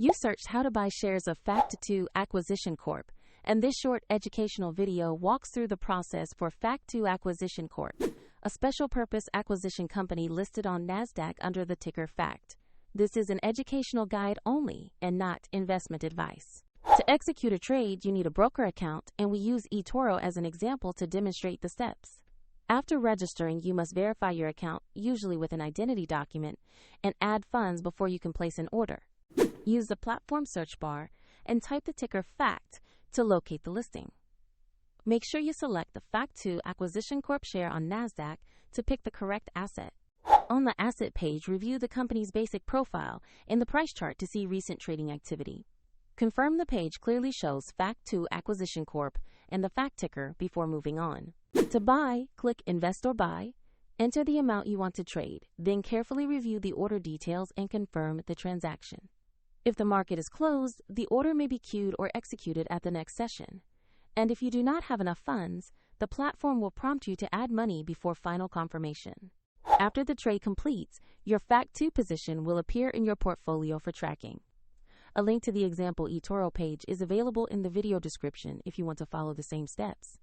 You searched how to buy shares of Fact II Acquisition Corp, and this short educational video walks through the process for Fact II Acquisition Corp, a special-purpose acquisition company listed on NASDAQ under the ticker FACT. This is an educational guide only and not investment advice. To execute a trade, you need a broker account, and we use eToro as an example to demonstrate the steps. After registering, you must verify your account, usually with an identity document, and add funds before you can place an order. Use the platform search bar and type the ticker FACT to locate the listing. Make sure you select the Fact II Acquisition Corp share on NASDAQ to pick the correct asset. On the asset page, review the company's basic profile and the price chart to see recent trading activity. Confirm the page clearly shows Fact II Acquisition Corp and the FACT ticker before moving on. To buy, click Invest or Buy. Enter the amount you want to trade, then carefully review the order details and confirm the transaction. If the market is closed, the order may be queued or executed at the next session. And if you do not have enough funds, the platform will prompt you to add money before final confirmation. After the trade completes, your Fact II position will appear in your portfolio for tracking. A link to the example eToro page is available in the video description if you want to follow the same steps.